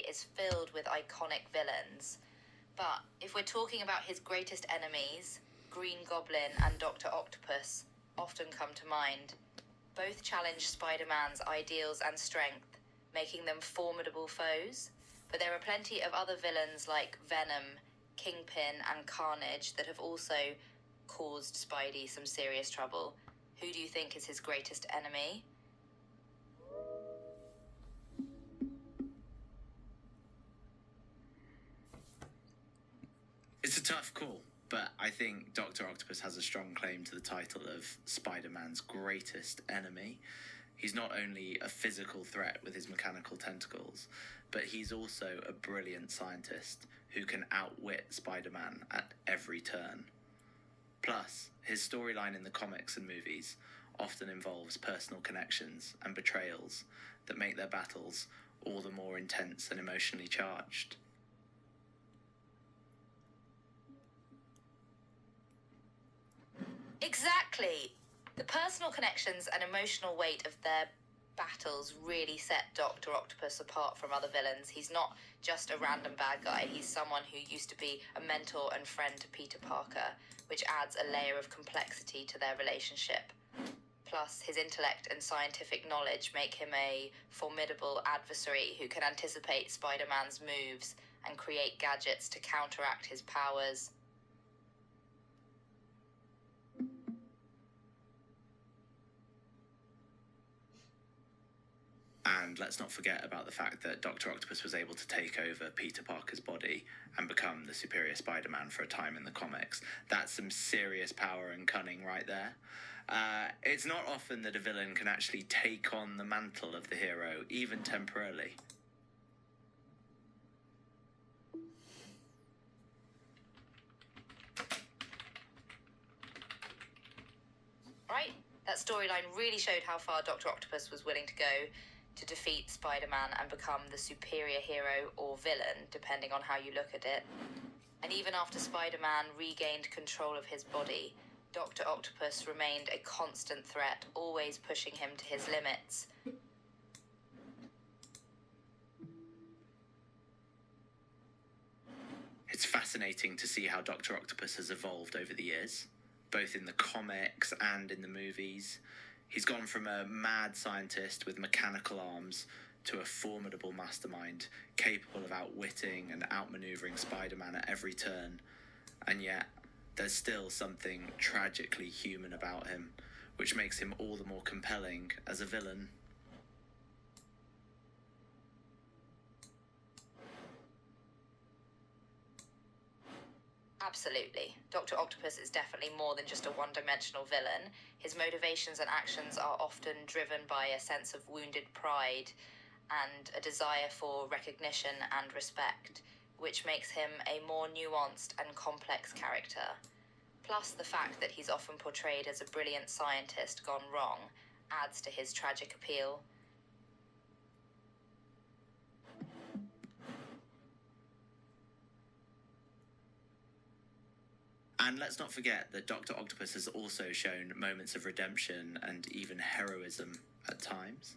is filled with iconic villains. But if we're talking about his greatest enemies, Green Goblin and Doctor Octopus often come to mind. Both challenge Spider-Man's ideals and strength, making them formidable foes. But there are plenty of other villains like Venom, Kingpin, and Carnage that have also caused Spidey some serious trouble. Who do you think is his greatest enemy? It's a tough call, but I think Doctor Octopus has a strong claim to the title of Spider-Man's greatest enemy. He's not only a physical threat with his mechanical tentacles, but he's also a brilliant scientist who can outwit Spider-Man at every turn. Plus, his storyline in the comics and movies often involves personal connections and betrayals that make their battles all the more intense and emotionally charged. Exactly! The personal connections and emotional weight of their battles really set Doctor Octopus apart from other villains. He's not just a random bad guy, he's someone who used to be a mentor and friend to Peter Parker, which adds a layer of complexity to their relationship. Plus, his intellect and scientific knowledge make him a formidable adversary who can anticipate Spider-Man's moves and create gadgets to counteract his powers. And let's not forget about the fact that Doctor Octopus was able to take over Peter Parker's body and become the superior Spider-Man for a time in the comics. That's some serious power and cunning right there. It's not often that a villain can actually take on the mantle of the hero, even temporarily. Right? That storyline really showed how far Doctor Octopus was willing to go to defeat Spider-Man and become the superior hero or villain, depending on how you look at it. And even after Spider-Man regained control of his body, Doctor Octopus remained a constant threat, always pushing him to his limits. It's fascinating to see how Doctor Octopus has evolved over the years, both in the comics and in the movies. He's gone from a mad scientist with mechanical arms to a formidable mastermind, capable of outwitting and outmaneuvering Spider-Man at every turn. And yet, there's still something tragically human about him, which makes him all the more compelling as a villain. Absolutely. Dr. Octopus is definitely more than just a one-dimensional villain. His motivations and actions are often driven by a sense of wounded pride and a desire for recognition and respect, which makes him a more nuanced and complex character. Plus, the fact that he's often portrayed as a brilliant scientist gone wrong adds to his tragic appeal. And let's not forget that Doctor Octopus has also shown moments of redemption and even heroism at times.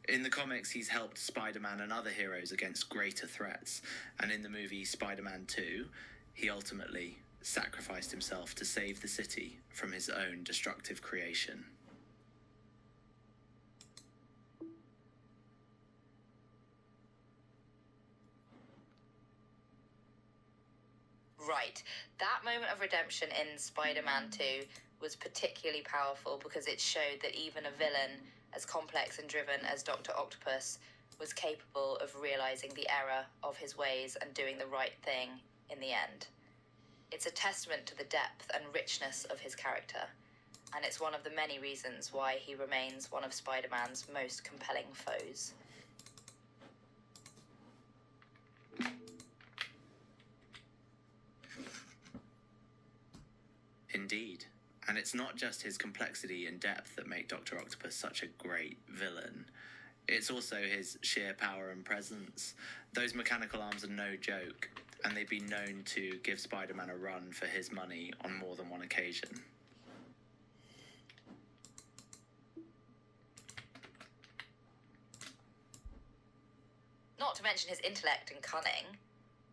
In the comics, he's helped Spider-Man and other heroes against greater threats, and in the movie Spider-Man 2, he ultimately sacrificed himself to save the city from his own destructive creation. Right. That moment of redemption in Spider-Man 2 was particularly powerful because it showed that even a villain as complex and driven as Doctor Octopus was capable of realizing the error of his ways and doing the right thing in the end. It's a testament to the depth and richness of his character, and it's one of the many reasons why he remains one of Spider-Man's most compelling foes. Indeed. And it's not just his complexity and depth that make Doctor Octopus such a great villain. It's also his sheer power and presence. Those mechanical arms are no joke, and they've been known to give Spider-Man a run for his money on more than one occasion. Not to mention his intellect and cunning.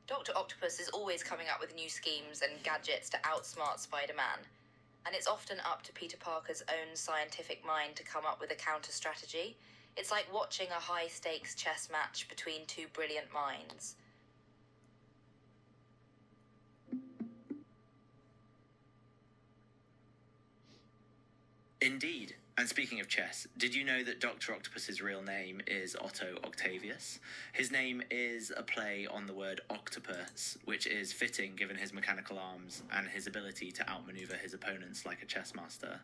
Doctor Octopus is always coming up with new schemes and gadgets to outsmart Spider-Man, and it's often up to Peter Parker's own scientific mind to come up with a counter-strategy. It's like watching a high-stakes chess match between two brilliant minds. Indeed. And speaking of chess, did you know that Doctor Octopus's real name is Otto Octavius? His name is a play on the word octopus, which is fitting given his mechanical arms and his ability to outmaneuver his opponents like a chess master.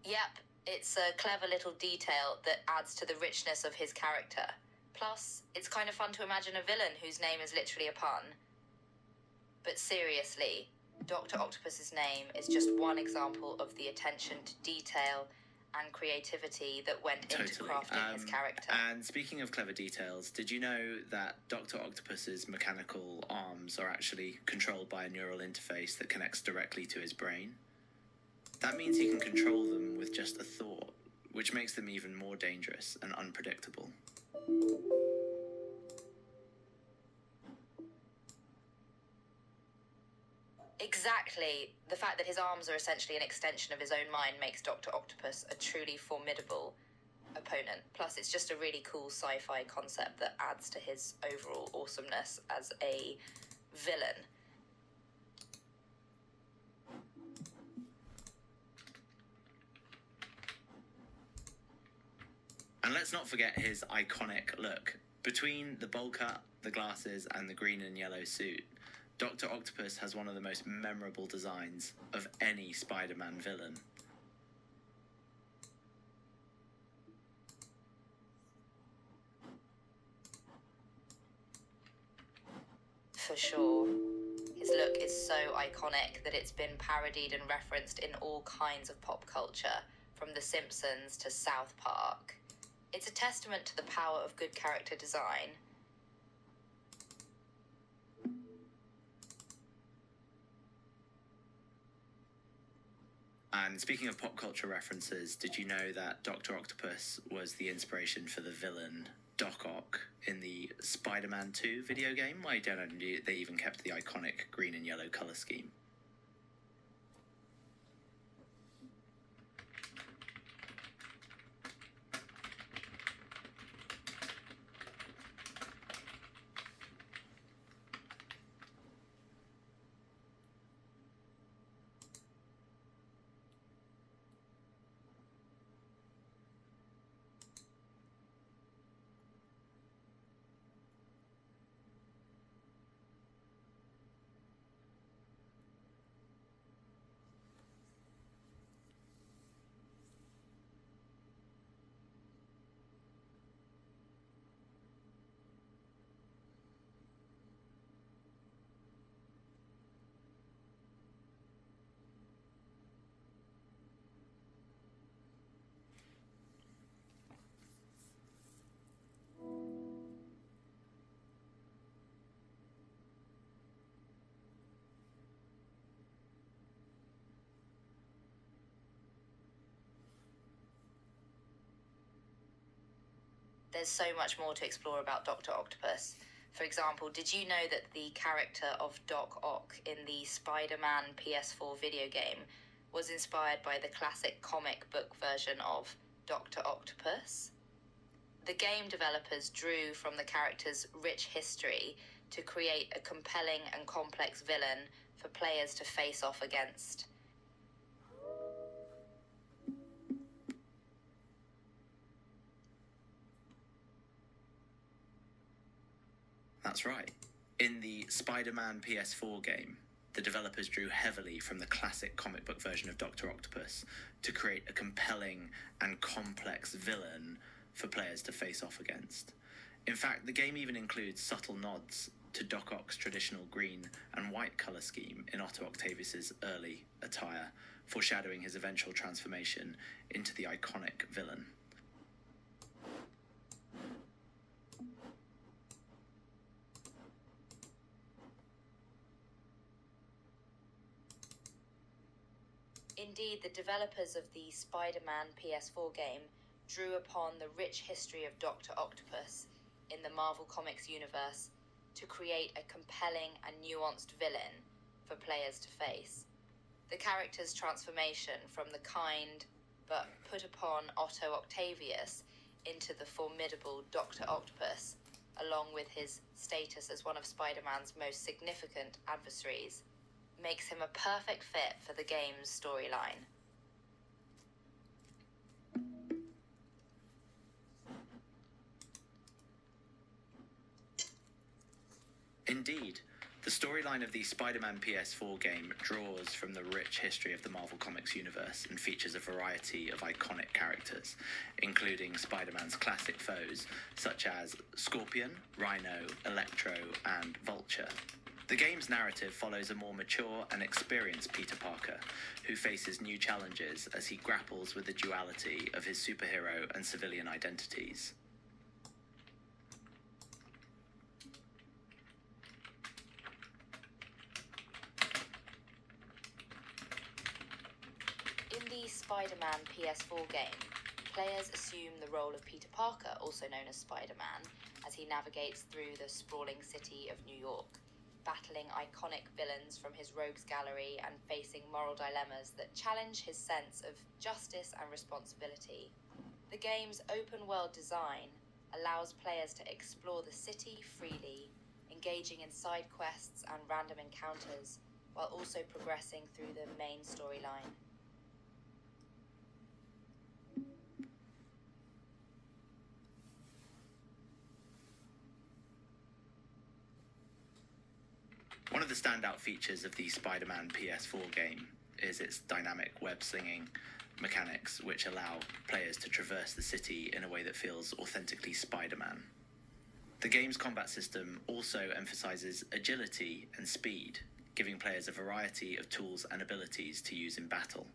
Yep, it's a clever little detail that adds to the richness of his character. Plus, it's kind of fun to imagine a villain whose name is literally a pun. But seriously, Doctor Octopus's name is just one example of the attention to detail and creativity that went into crafting his character. And speaking of clever details, did you know that Doctor Octopus's mechanical arms are actually controlled by a neural interface that connects directly to his brain? That means he can control them with just a thought, which makes them even more dangerous and unpredictable. Exactly. The fact that his arms are essentially an extension of his own mind makes Doctor Octopus a truly formidable opponent. Plus, it's just a really cool sci-fi concept that adds to his overall awesomeness as a villain. And let's not forget his iconic look. Between the bowl cut, the glasses, and the green and yellow suit, Doctor Octopus has one of the most memorable designs of any Spider-Man villain. For sure. His look is so iconic that it's been parodied and referenced in all kinds of pop culture, from The Simpsons to South Park. It's a testament to the power of good character design. And speaking of pop culture references, did you know that Doctor Octopus was the inspiration for the villain Doc Ock in the Spider-Man 2 video game? I don't know, they even kept the iconic green and yellow colour scheme. There's so much more to explore about Doctor Octopus. For example, did you know that the character of Doc Ock in the Spider-Man PS4 video game was inspired by the classic comic book version of Doctor Octopus? The game developers drew from the character's rich history to create a compelling and complex villain for players to face off against. That's right. In the Spider-Man PS4 game, the developers drew heavily from the classic comic book version of Doctor Octopus to create a compelling and complex villain for players to face off against. In fact, the game even includes subtle nods to Doc Ock's traditional green and white colour scheme in Otto Octavius's early attire, foreshadowing his eventual transformation into the iconic villain. Indeed, the developers of the Spider-Man PS4 game drew upon the rich history of Doctor Octopus in the Marvel Comics universe to create a compelling and nuanced villain for players to face. The character's transformation from the kind but put upon Otto Octavius into the formidable Doctor Octopus, along with his status as one of Spider-Man's most significant adversaries, makes him a perfect fit for the game's storyline. Indeed, the storyline of the Spider-Man PS4 game draws from the rich history of the Marvel Comics universe and features a variety of iconic characters, including Spider-Man's classic foes such as Scorpion, Rhino, Electro, and Vulture. The game's narrative follows a more mature and experienced Peter Parker, who faces new challenges as he grapples with the duality of his superhero and civilian identities. In the Spider-Man PS4 game, players assume the role of Peter Parker, also known as Spider-Man, as he navigates through the sprawling city of New York, battling iconic villains from his rogues gallery and facing moral dilemmas that challenge his sense of justice and responsibility. The game's open-world design allows players to explore the city freely, engaging in side quests and random encounters, while also progressing through the main storyline. One of the standout features of the Spider-Man PS4 game is its dynamic web-slinging mechanics, which allow players to traverse the city in a way that feels authentically Spider-Man. The game's combat system also emphasizes agility and speed, giving players a variety of tools and abilities to use in battle.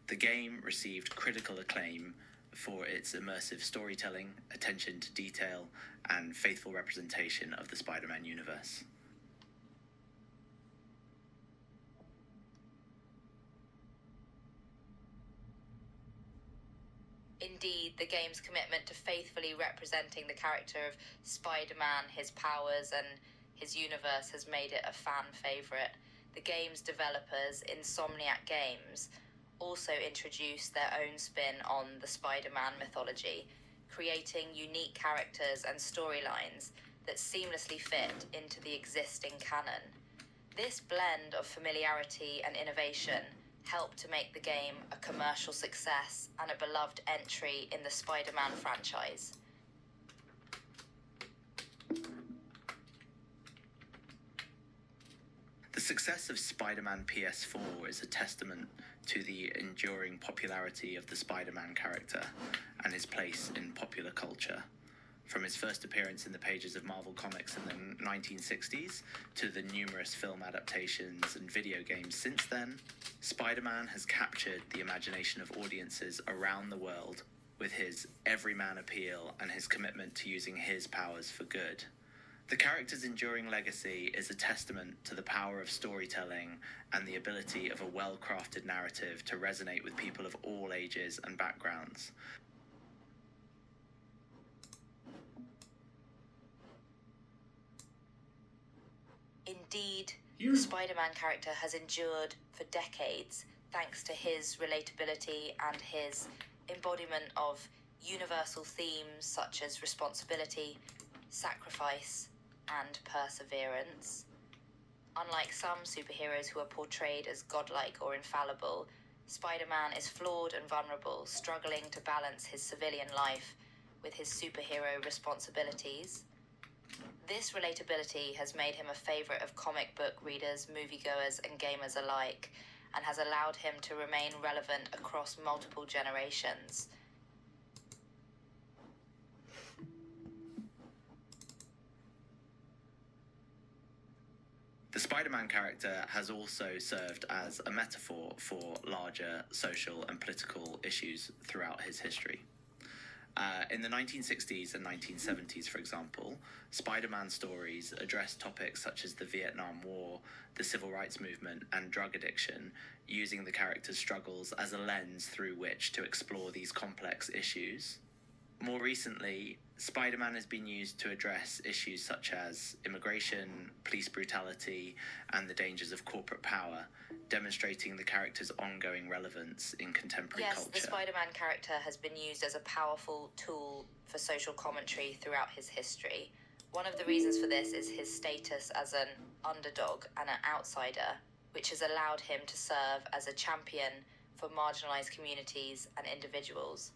The game received critical acclaim for its immersive storytelling, attention to detail, and faithful representation of the Spider-Man universe. Indeed, the game's commitment to faithfully representing the character of Spider-Man, his powers, and his universe has made it a fan favourite. The game's developers, Insomniac Games, also introduced their own spin on the Spider-Man mythology, creating unique characters and storylines that seamlessly fit into the existing canon. This blend of familiarity and innovation helped to make the game a commercial success and a beloved entry in the Spider-Man franchise. The success of Spider-Man PS4 is a testament to the enduring popularity of the Spider-Man character and his place in popular culture. From his first appearance in the pages of Marvel Comics in the 1960s to the numerous film adaptations and video games since then, Spider-Man has captured the imagination of audiences around the world with his everyman appeal and his commitment to using his powers for good. The character's enduring legacy is a testament to the power of storytelling and the ability of a well-crafted narrative to resonate with people of all ages and backgrounds. Indeed, the Spider-Man character has endured for decades thanks to his relatability and his embodiment of universal themes such as responsibility, sacrifice, and perseverance. Unlike some superheroes who are portrayed as godlike or infallible, Spider-Man is flawed and vulnerable, struggling to balance his civilian life with his superhero responsibilities. This relatability has made him a favourite of comic book readers, moviegoers, and gamers alike, and has allowed him to remain relevant across multiple generations. The Spider-Man character has also served as a metaphor for larger social and political issues throughout his history. In the 1960s and 1970s, for example, Spider-Man stories addressed topics such as the Vietnam War, the Civil Rights Movement, and drug addiction, using the character's struggles as a lens through which to explore these complex issues. More recently, Spider-Man has been used to address issues such as immigration, police brutality, and the dangers of corporate power, demonstrating the character's ongoing relevance in contemporary culture. Yes, the Spider-Man character has been used as a powerful tool for social commentary throughout his history. One of the reasons for this is his status as an underdog and an outsider, which has allowed him to serve as a champion for marginalized communities and individuals.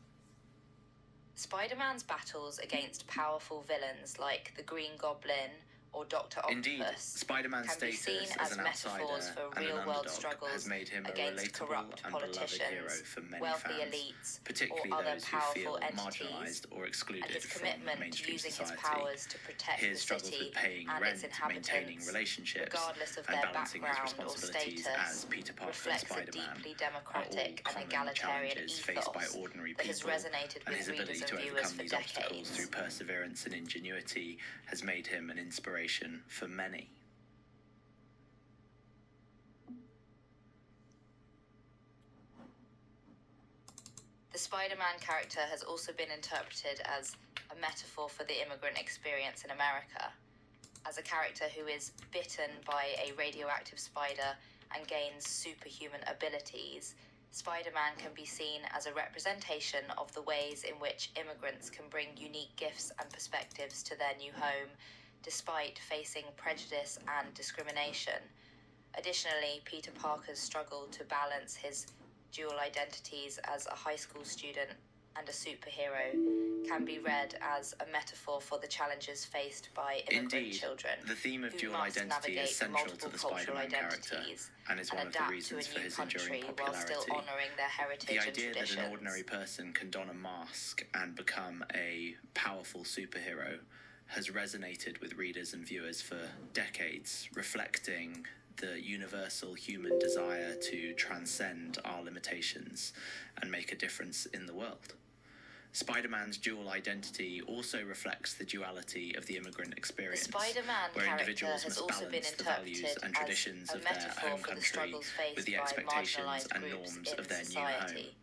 Spider-Man's battles against powerful villains like the Green Goblin or Doctor Octopus Indeed, Spider-Man's can be status seen as as an outsider metaphors for and an real-world underdog struggles has made him a against relatable corrupt and beloved hero politicians, for many wealthy fans, elites, particularly or other those who feel powerful entities, marginalised or and excluded his from commitment to mainstream using society. his powers to protect His the struggles city with paying and rent, its maintaining inhabitants, relationships, regardless of and their balancing his background or responsibilities status, as Peter Parker and reflects a Spider-Man deeply are all democratic and common egalitarian challenges faced by ethos ordinary that has people, resonated and with his readers ability and to viewers overcome for these obstacles decades. through perseverance and ingenuity has made him an inspiration for many. The Spider-Man character has also been interpreted as a metaphor for the immigrant experience in America. As a character who is bitten by a radioactive spider and gains superhuman abilities, Spider-Man can be seen as a representation of the ways in which immigrants can bring unique gifts and perspectives to their new home, despite facing prejudice and discrimination. Additionally, Peter Parker's struggle to balance his dual identities as a high school student and a superhero can be read as a metaphor for the challenges faced by immigrant children. The theme of who dual must identity navigate is central to multiple the cultural Spider-Man character identities and is one of the adapt reasons to a for new his enduring country while popularity. still honouring their heritage The and idea traditions. that an ordinary person can don a mask and become a powerful superhero has resonated with readers and viewers for decades, reflecting the universal human desire to transcend our limitations and make a difference in the world. Spider-Man's dual identity also reflects the duality of the immigrant experience, The Spider-Man where character individuals has must also been balance the values interpreted and as traditions a of their metaphor home for the country struggles faced with the by expectations marginalised and groups norms in of their society. new home.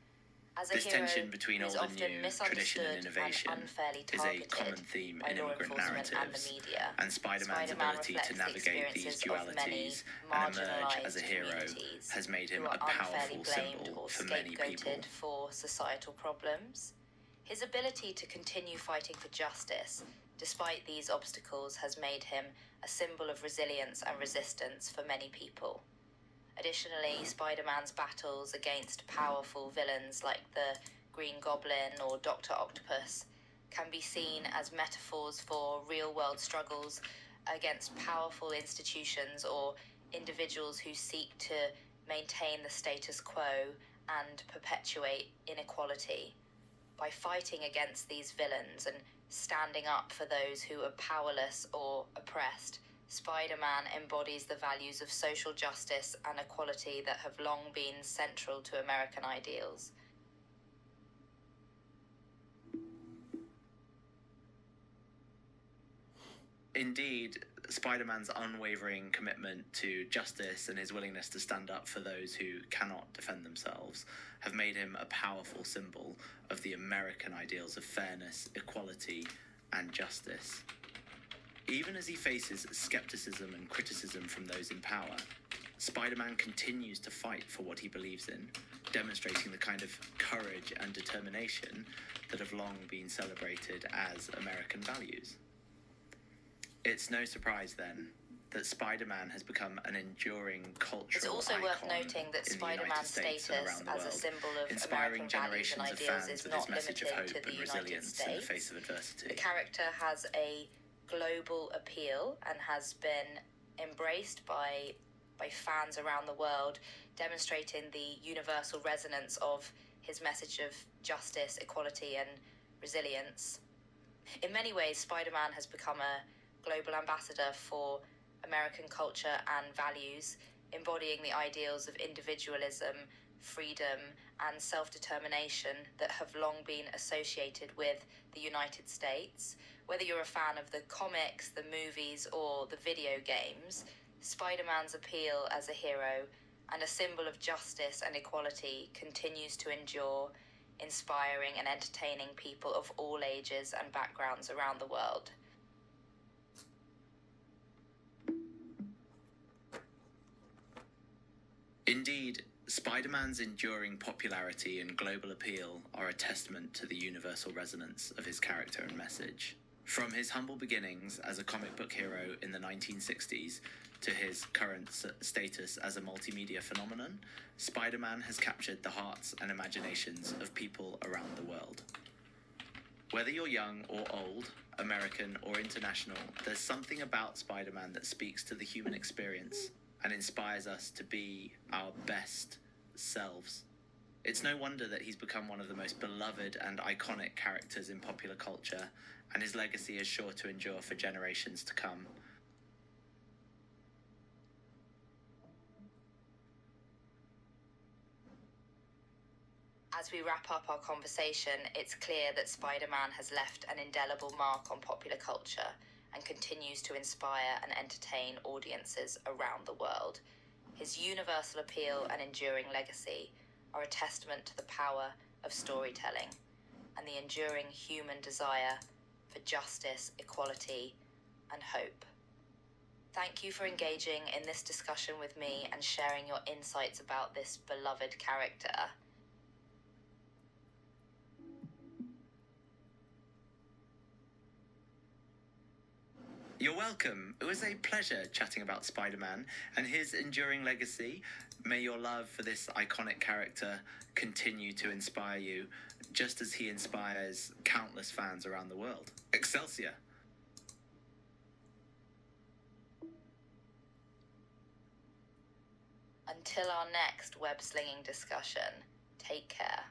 As a This hero tension between who is old and often new, tradition and misunderstood innovation, and unfairly is a targeted common theme by in law immigrant enforcement and narratives, the media. and Spider-Man's Spider-Man ability to reflects the navigate these experiences of many dualities and emerge as a marginalised hero communities has made him who a are unfairly powerful blamed symbol or for many people. scapegoated for societal problems. His ability to continue fighting for justice, despite these obstacles, has made him a symbol of resilience and resistance for many people. Additionally, Spider-Man's battles against powerful villains like the Green Goblin or Doctor Octopus can be seen as metaphors for real-world struggles against powerful institutions or individuals who seek to maintain the status quo and perpetuate inequality. By fighting against these villains and standing up for those who are powerless or oppressed, Spider-Man embodies the values of social justice and equality that have long been central to American ideals. Indeed, Spider-Man's unwavering commitment to justice and his willingness to stand up for those who cannot defend themselves have made him a powerful symbol of the American ideals of fairness, equality, and justice. Even as he faces skepticism and criticism from those in power, Spider-Man continues to fight for what he believes in, demonstrating the kind of courage and determination that have long been celebrated as American values. It's no surprise, then, that Spider-Man has become an enduring cultural It's also icon worth noting that in the Spider-Man's United States and status around the as a world, symbol of inspiring American values and generations of ideas fans is with his not message limited of hope to the and United resilience in the States. face of adversity. The character has a global appeal and has been embraced by fans around the world, demonstrating the universal resonance of his message of justice, equality, and resilience. In many ways, Spider-Man has become a global ambassador for American culture and values, embodying the ideals of individualism, freedom, and self-determination that have long been associated with the United States. Whether you're a fan of the comics, the movies, or the video games, Spider-Man's appeal as a hero and a symbol of justice and equality continues to endure, inspiring and entertaining people of all ages and backgrounds around the world. Indeed, Spider-Man's enduring popularity and global appeal are a testament to the universal resonance of his character and message. From his humble beginnings as a comic book hero in the 1960s to his current status as a multimedia phenomenon, Spider-Man has captured the hearts and imaginations of people around the world. Whether you're young or old, American or international, there's something about Spider-Man that speaks to the human experience and inspires us to be our best selves. It's no wonder that he's become one of the most beloved and iconic characters in popular culture, and his legacy is sure to endure for generations to come. As we wrap up our conversation, it's clear that Spider-Man has left an indelible mark on popular culture and continues to inspire and entertain audiences around the world. His universal appeal and enduring legacy are a testament to the power of storytelling and the enduring human desire for justice, equality, and hope. Thank you for engaging in this discussion with me and sharing your insights about this beloved character. You're welcome. It was a pleasure chatting about Spider-Man and his enduring legacy. May your love for this iconic character continue to inspire you, just as he inspires countless fans around the world. Excelsior! Until our next web-slinging discussion, take care.